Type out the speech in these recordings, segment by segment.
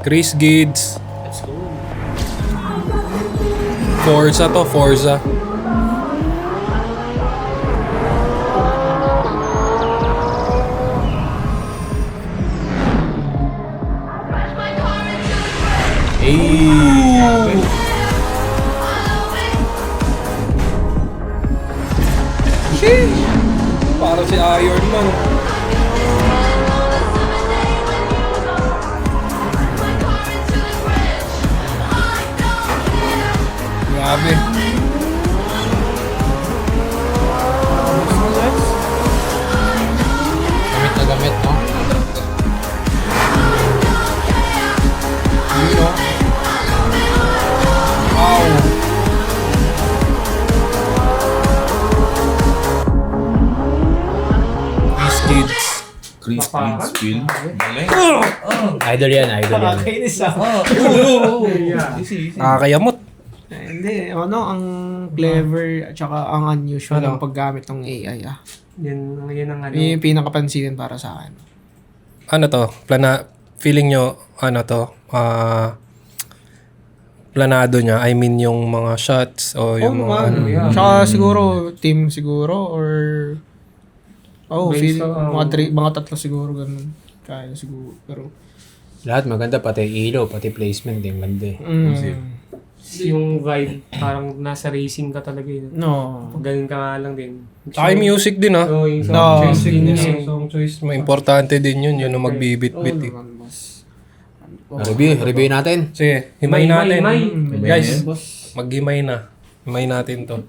Chris Gids. Let's go. Forza to, Forza. Hey! Sheesh! Parang si Iron Man. Grabe. Gamit na gamit, no? Yun o. Wow. Chris Gids. Chris Field. Galing. Idol yan, idol yan. Nakakainis ah. Yeah. Nakakayamot. Hindi, ang clever at saka ang unusual ng paggamit ng AI ah. Yan ang ano. Yun yung pinakapansinan para sa akin. Ano to? Feeling nyo, ano to? Planado niya? I mean, yung mga shots o yung mga ano. yeah. Tsaka siguro, team siguro or Based feel, on- mga tatlo siguro ganun. Kaya siguro. Pero, Lahat maganda, pati ilaw, pati placement din, ganda eh. Yung vibe, parang nasa racing ka talaga yun. no. Ganun ka nga lang din. Tsaka yung music din ah. So, yung No, song choice Music din din yun. song choice. May importante din yun. Yun ang magbibit-bit eh. naman, boss. Review natin. Sige, himay natin. Himay. Guys, boss. maghimay na. Himay natin to.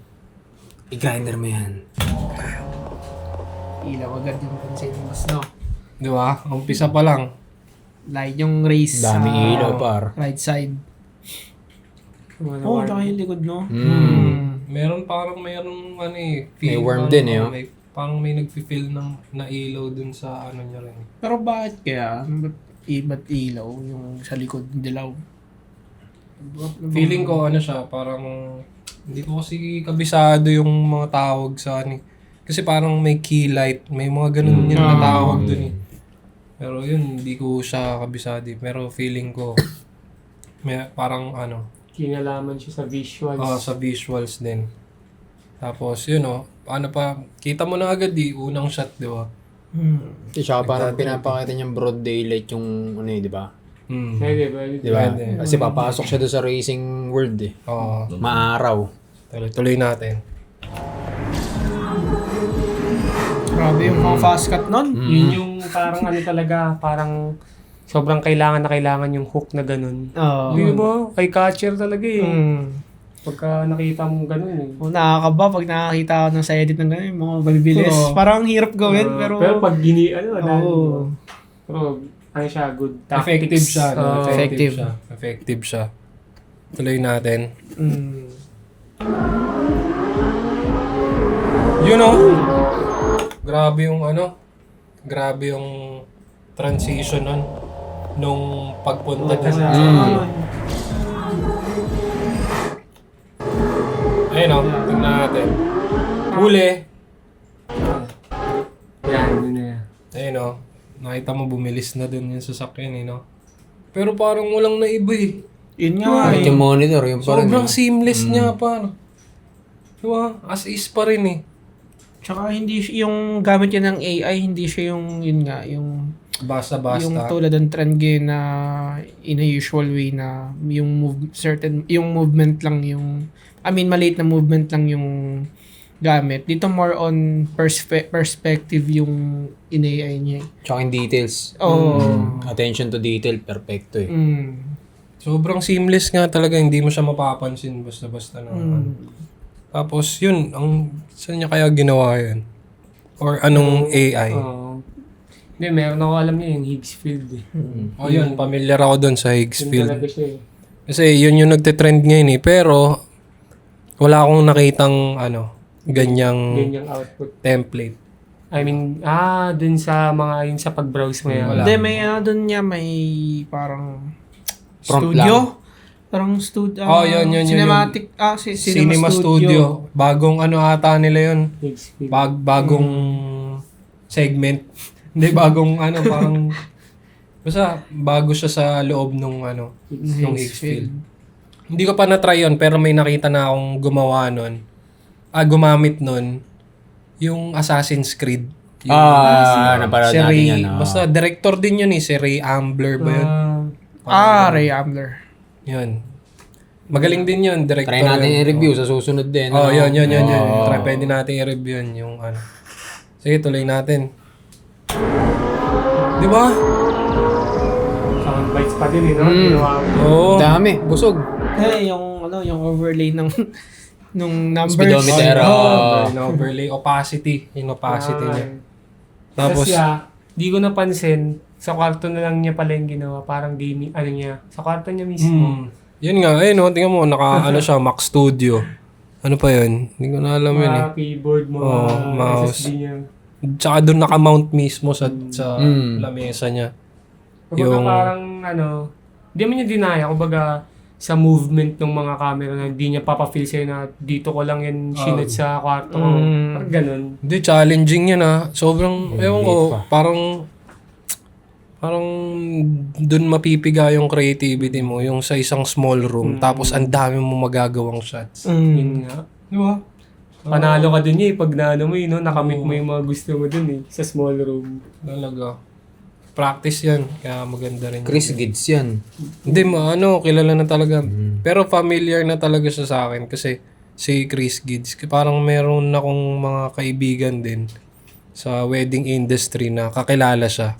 I-grinder mo yan. Ilaw agad yung pansin, boss, no? Di ba? Umpisa pa lang. Light yung race Dami sa ilaw, par. right side. Ano, Tsaka yung likod, no? Meron mayroong ano eh. May worm parang, din eh, oh. Parang may nagfi-feel na ilaw dun sa ano niya rin. Pero bakit kaya? Ba't ilaw yung sa likod dilaw? Feeling ko ano siya, parang hindi ko kasi kabisado yung mga tawag sa ano eh. Kasi parang may key light, may mga ganun yun na tawag dun eh. Pero yun, hindi ko siya kabisado eh. Pero feeling ko, may parang ano, kinalaman siya sa visuals. sa visuals din. Tapos yun ano pa, kita mo na agad unang shot, di ba? Tsaka parang pinapakita niyang broad daylight yung ano eh, di ba? Pwede. Di ba? Pwede. Kasi papasok siya doon sa racing world eh. Oo. Maaraw. Tuloy natin. Grabe yung mga fast cut nun. Yun yung parang ano talaga, parang sobrang kailangan yung hook na ganun. Oo. Hindi mo, kay catcher talaga eh. Mm. Pagka nakita mo ganun eh. Nakakaba pag nakakita ako ng sa edit ng gano'n, yung mga balibilis. Oo. Parang ang hirap gawin, pero... Pero pag Oo. pero ano siya, good tactics. Effective siya. No? Oo. Effective. Effective siya. Tuloy natin. You know, grabe yung transition nun. Nung pagpunta niya sa... Ayun tingnan natin. Huli. Yan, yun na yan. Ayun nakita mo bumilis na dun yung sasakyan Pero parang walang naiba eh. Yun nga Kahit yung monitor, yung parang... Sobrang seamless niya pa. Diba? As is pa rin eh. Tsaka hindi yung gamit niya ng AI, hindi siya yung, yun nga, yung Basta-basta. yung tulad ng trend game na in a usual way na yung yung movement lang yung maliit na movement lang yung gamit. Dito more on perspective yung in-AI niya. Tsaka yung details. Oo. Attention to detail, perfecto eh. Sobrang seamless nga talaga. Hindi mo siya mapapansin basta-basta na. Tapos yun, saan niya kaya ginawa yun? Or anong AI? Hindi, meron ako alam niya yung Higgs field eh. O yun, familiar ako dun sa Higgs Yun field. talaga siya eh. Kasi yun yung nagte-trend ngayon eh. Pero wala akong nakitang ganyang Yun yung output. template. I mean, dun sa mga, yun sa pag-browse mo yan. Wala. Hindi, may doon niya, may parang Prompt studio. Parang studio. Yun. Cinematic, Cinema Studio. Bagong ata nila yun. Higgs field. Bagong segment. Hindi, bagong parang Basta bago siya sa loob nung nung Higgs Higgsfield. Hindi ko pa na-try yun, pero may nakita na akong gumawa nun. Gumamit nun. Yung Assassin's Creed. Yung napanood si natin Ray, yan. basta director din yun si Ray Ambler ba yun? Ray Ambler. Yun. Magaling din yun, director. Try natin yun. i-review sa susunod din. Yun. Oo. Try, pwede natin i-review yun, yung Sige, tuloy natin. Di ba? Soundbites pa din no? Ginawa mo. Oo. Dami, busog. Yung overlay ng nung numbers. Speedometer. Overlay, opacity. Yung opacity niya. Tapos, Tapos, di ko napansin, sa kwarto na lang niya pala yung ginawa, parang gaming, niya, sa kwarto niya mismo. yun nga, tingnan mo, siya, Mac Studio. Ano pa yun? Hindi ko na alam yun eh. Mga keyboard, mga mouse. SSD niya. Tsaka doon nakamount mismo sa lamesa niya. Kumbaga parang, di man niya dinaya, kumbaga, sa movement ng mga camera na hindi niya papafeel sa'yo na dito ko lang yan sinot sa kwarto ko. Parang ganun. Hindi, challenging yan Sobrang, ewan ko, parang dun mapipiga yung creativity mo, yung sa isang small room, tapos ang dami mo magagawang shots. Yun nga. Di ba? Panalo ka dun pag naano mo nakamit mo yung mga gusto mo dun sa small room. Talaga. Practice yan, kaya maganda rin. Chris Gids yan. Hindi, kilala na talaga. Pero familiar na talaga siya sa akin kasi si Chris Gids, parang meron akong mga kaibigan din sa wedding industry na kakilala siya.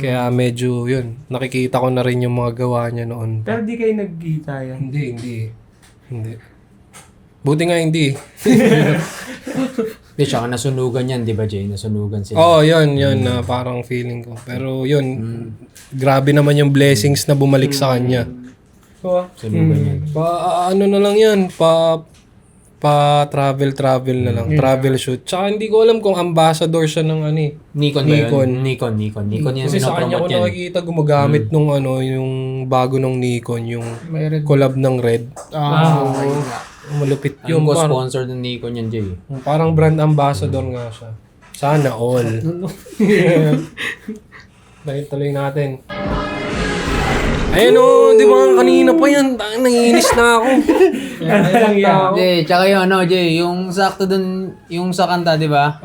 Kaya medyo nakikita ko na rin yung mga gawa niya noon. Pero di kayo nagkita yan. Hindi. Buti nga hindi. Tsaka nasunugan yan, di ba Jay? Nasunugan sila. Yun na parang feeling ko. Pero grabe naman yung blessings na bumalik sa kanya. Sunugan yan. Ano na lang yan, travel na lang, travel shoot. Tsaka hindi ko alam kung ambassador siya ng Nikon ba yun? Nikon yan. Kasi sa kanya ko sinopromote yan. nakikita gumagamit nung yung bago nung Nikon, yung May red. collab ng Red. Malupit Yung yung sponsor ng Nikon yan, Jay. parang brand ambassador nga siya. Sana all. Dahil tuloy natin. Ayun di ba kanina pa yan? Nanginis na ako. Jay, tsaka yung Jay, yung sakto dun, yung sa kanta, di ba?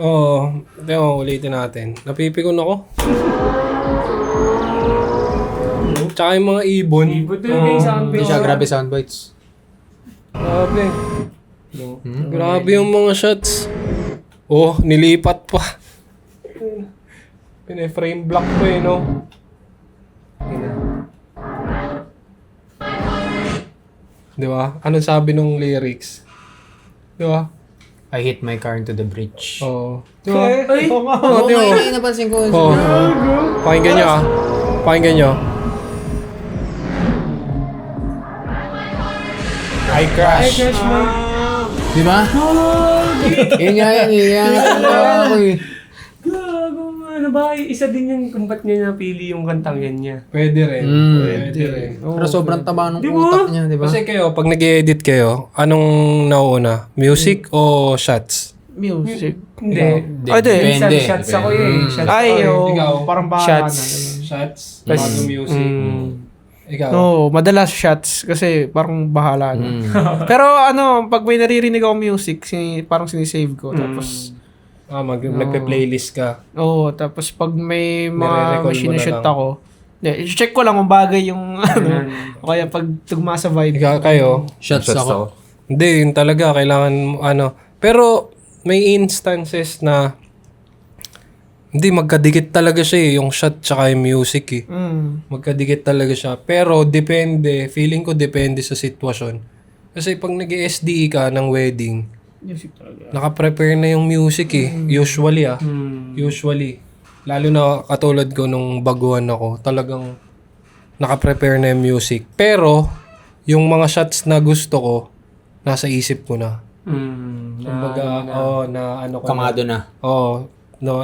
Ulitin natin. Napipikon ako. Tsaka yung mga ibon. Ibon talaga yung sound Hindi siya, grabe soundbites. Grabe. Grabe yung mga shots. Nilipat pa. Pine-frame block pa no? Di ba? Anong sabi nung lyrics? Di ba? I hit my car into the bridge. Di ba? Ay! Di ba? Napansin ko. Pakinggan nyo Pakinggan nyo. I crash. Di ba? Yun nga yan. Ako Gago, ano ba? Isa din yung kung ba't niya napili yung kantang yan niya. Pwede rin. Pwede rin. Pero sobrang taba ng Di ba? utak niya, di ba? Kasi kayo, pag nag-edit kayo, anong nauuna? Music o shots? Music. Hindi. Hindi. Minsan shots ako Shots Ay, ako Ikaw, parang bahala shots. Shots? Tas- Bago music? Ikaw? No, madalas shots kasi parang bahala na. Pero pag may naririnig ako music, parang sinisave ko. Tapos, Nagpe-playlist ka. tapos pag may mga Nire-record mo machine na shoot lang. ako, check ko lang kung bagay yung o kaya pag tugma sa vibe. Ikaw, kayo? Shots ako. Hindi, yun talaga. Kailangan, Pero, may instances na hindi, magkadikit talaga siya yung shot tsaka yung music Magkadikit talaga siya. Pero, feeling ko depende sa sitwasyon. Kasi pag nag-SDE ka ng wedding, Music talaga. naka-prepare na yung music Usually Usually. Lalo na katulad ko nung baguhan ako, talagang naka-prepare na yung music. Pero, yung mga shots na gusto ko, nasa isip ko na. Kumbaga, Kamado na.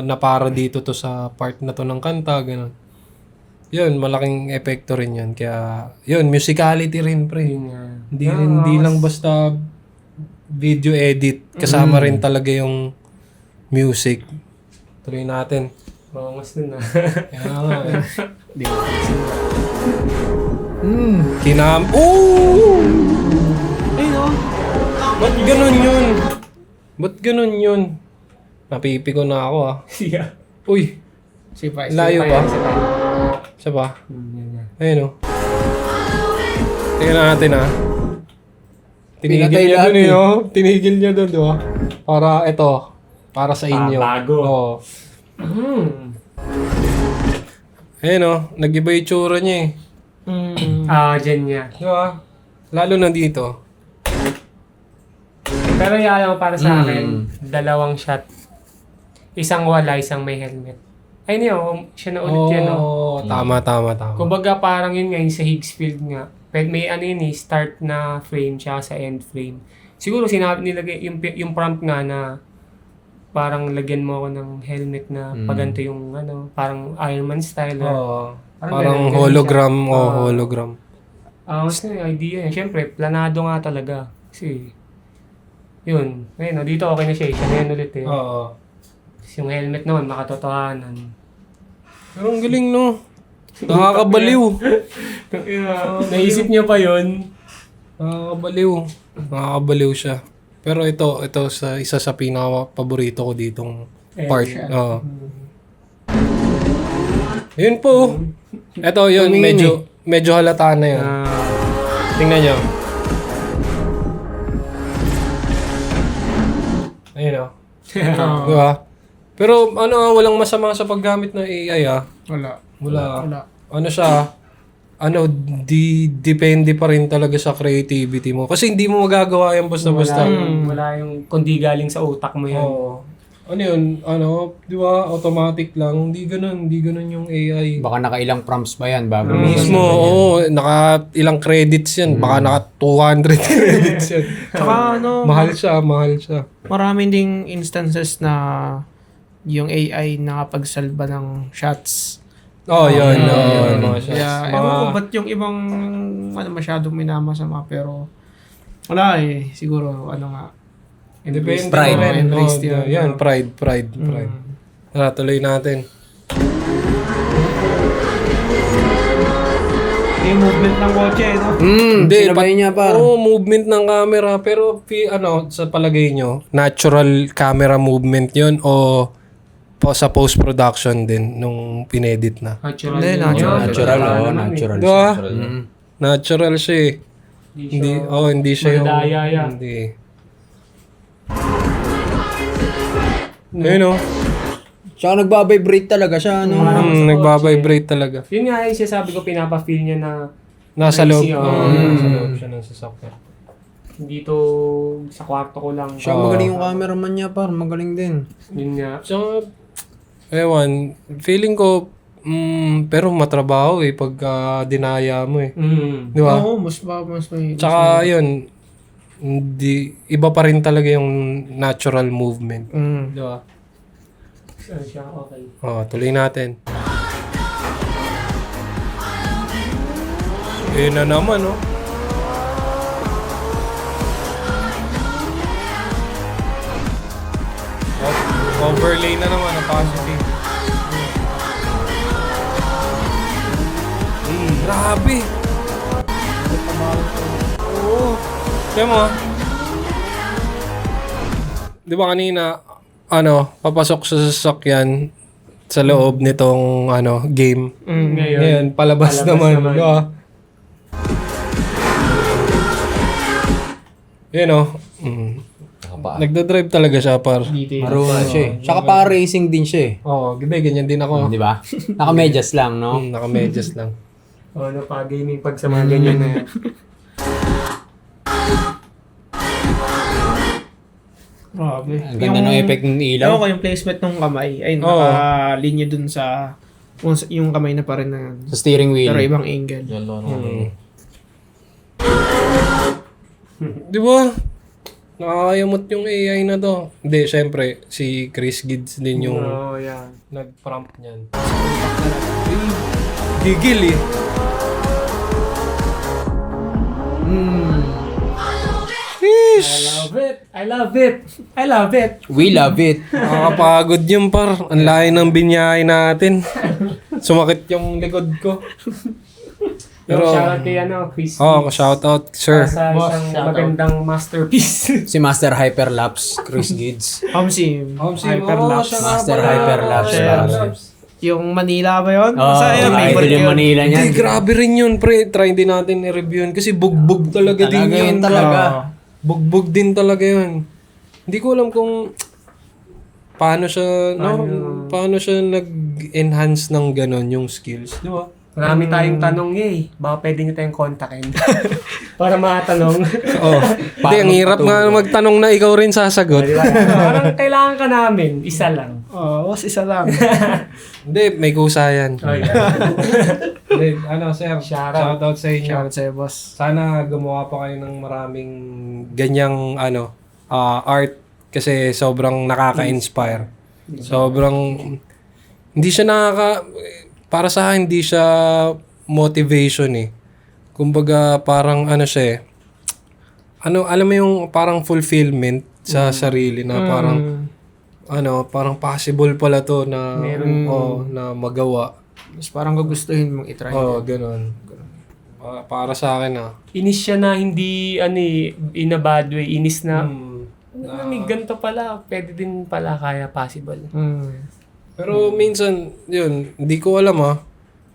na para dito to sa part na to ng kanta, ganun. Yun, malaking epekto rin yun. Kaya, yun, musicality rin, pre. Hindi lang basta video edit. Kasama rin talaga yung music. Tuloy natin. Mangas nun Kaya nga Di ba? Ay, no. Ba't ganun yun? Ba't ganun yun? Napipi ko na ako Yeah. Uy, Si Vice. layo ba? Siya ba? Ayun o. Tingnan natin Tinigil Pinatay niya lahat dun Tinigil niya dun, di ba? Para ito. Para sa inyo. bago. Oo. Ayun o. Nag-iba yung tsura niya Dyan niya. Di ba? Lalo na dito. Pero alam mo, para sa akin, 2 shot. Isang wala, isang may helmet. Ay niyo, siya na ulit yan, no? Oo, tama. Kumbaga parang yun nga, yung sa Higgs field nga. Pero may start na frame siya sa end frame. Siguro sinabi nila yung prompt nga na parang lagyan mo ako ng helmet na paganto yung parang Iron Man style. Oo. ganun Parang siya. hologram. Hologram. Mas na yung idea yan. Siyempre, planado nga talaga. Kasi, yun. Ngayon, dito okay na siya. Siya na yan ulit eh. Oo. Yung helmet naman, makatotohanan. Pero ang galing, no? Nakakabaliw. Naisip niyo pa yun? Nakakabaliw siya. Pero ito isa sa pinaka-paborito ko ditong part. Oo. Yun po. Ito yun, medyo halata na yun. Tingnan nyo. Ayun o. Diba? Pero walang masama sa paggamit ng AI Wala. Ano siya, depende pa rin talaga sa creativity mo. Kasi hindi mo magagawa yan basta-basta. Wala yung kundi galing sa utak mo yan. Oo. Ano yun? Di ba? Automatic lang. Hindi ganun yung AI. Baka nakailang prompts ba yan bago Mismo, naka ilang credits yan. Baka naka 200 credits yan. Tsaka mahal siya. marami ding instances na yung AI nakapagsalba ng shots. Yun. Mga shots. Kaya, ewan ko ba't yung ibang masyadong minamasama pero wala siguro Depende Pride. pa rin. Embrace yun. Yan, pride. Tara, tuloy natin. yung movement ng kotse, no? Hindi, sinabay niya par. movement ng camera. Pero, sa palagay nyo, natural camera movement yun o sa post-production din nung pinedit na? Natural. Hindi, yun. natural. Natural. Diba? Natural siya eh. Hindi siya yung... Madaya yan. Hindi. Ayun o. Tsaka nagbabibrate talaga siya, Nagbabibrate talaga. Yun nga yung sabi ko, pinapa-feel niya na Nasa loob. crazy, Nasa loob siya ng sasakyan. dito sa kwarto ko lang. Siya magaling yung cameraman niya par, magaling din. Yun nga. So, ewan, feeling ko, pero matrabaho pag dinaya mo Di ba? Oo, mas may... Tsaka yun, iba pa rin talaga yung natural movement. Di ba? Ano siya, okay. Tuloy natin. Yun na naman, Overlay na naman ang positive. Grabe! Oo. Kaya mo, di ba kanina, papasok sa sasakyan sa loob nitong, game. Ngayon, palabas naman. Di ba? Yun, nagdadrive talaga siya par. Marunong siya Tsaka pa racing din siya Ganyan din ako. Di ba? Naka-medyas lang, no? Naka-medyas lang. Pa-gaming pag sa mga ganyan na yan. Grabe. Ang ganda ng effect ng ilaw. Ewan ko yung placement ng kamay. Ay, nakalinya dun sa... Yung kamay na pa rin na yan. Sa steering wheel. Pero ibang angle. Di ba? Nakakayamot yung AI na to. Hindi, syempre, si Chris Gids din yung yan. nag-prompt niyan. Gigil I love it. We love it. Nakakapagod yun par. Ang layo ng binyahe natin. Sumakit yung likod ko. Pero, Pero, shoutout kay Chris. shoutout, sir. Sa isang magandang masterpiece. Si Master Hyperlapse, Chris Gids. Homsim. Hyperlapse. Master Hyperlapse. Yung Manila ba yun? Oh, idol yung Manila Hindi, niyan. grabe rin yun, pre. Try din natin i-review yun. Kasi bugbog talaga din Talaga yun. yun talaga. Bugbog din talaga yun. Hindi ko alam kung paano siya, paano siya nag-enhance ng ganon yung skills. Di ba? Marami tayong tanong eh. Baka pwede nyo tayong kontakin. Para makatanong. Oh. Hindi, ang hirap nga magtanong na ikaw rin sasagot. Parang kailangan ka namin. Isa lang. Oo, isa lang. Hindi, may kusa yan. Okay. Hindi, sir, Shoutout. shoutout sa inyo. Shoutout sa'yo, boss. Sana gumawa pa kayo ng maraming ganyang art kasi sobrang nakaka-inspire. Sobrang hindi siya para sa akin hindi siya motivation eh. Kumbaga parang siya eh. Alam mo yung parang fulfillment sa sarili na parang parang possible pala to na na magawa. Mas parang gugustuhin mong itry. Ganun. Para sa akin Inis siya na hindi, in a bad way. Inis na, may ganito pala. Pwede din pala kaya possible. Pero minsan, yun, hindi ko alam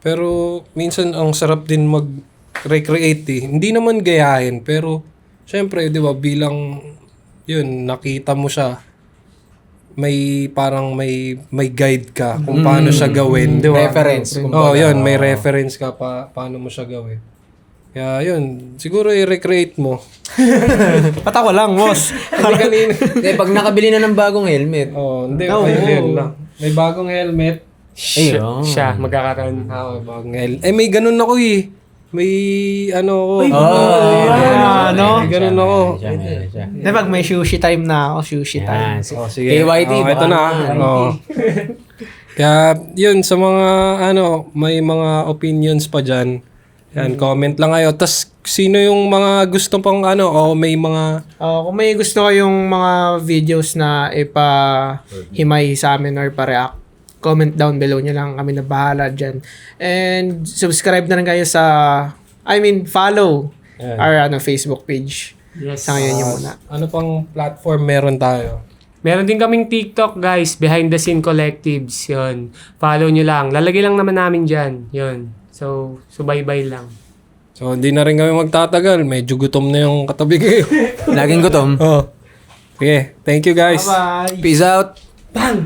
pero minsan ang sarap din mag-recreate eh. Hindi naman gayahin, pero syempre, di ba, bilang yun, nakita mo siya, may parang may guide ka kung paano siya gawin, di ba? Reference. Yun, may reference ka paano mo siya gawin. Kaya yun, siguro i-recreate mo. Patawa lang, boss. Hindi kanina. Hindi, pag nakabili na ng bagong helmet. Hindi, ayun lang. May bagong helmet. Ayun. Siya, magkakaroon. May bagong helmet. May ganun ako eh. May ako. May ganun ako. Di pag may sushi time na ako, sushi time. Sige. KYT, ito na. Kaya yun, sa mga may mga opinions pa dyan. Yan, comment lang kayo. Tapos, sino yung mga gusto pang o may mga... Kung may gusto kayong mga videos na ipahimay sa amin or pa-react, comment down below nyo lang. Kami na bahala dyan. And subscribe na rin kayo follow our Facebook page. Yes. Sa ngayon yung muna. Ano pang platform meron tayo? Meron din kaming TikTok, guys. Behind the Scene Collectives. Yun. Follow nyo lang. Lalagay lang naman namin dyan. Yun. So bye-bye lang. So, hindi na rin kami magtatagal. Medyo gutom na yung katabi kayo. Laging gutom. Sige. Thank you, guys. Bye! Peace out. Bang!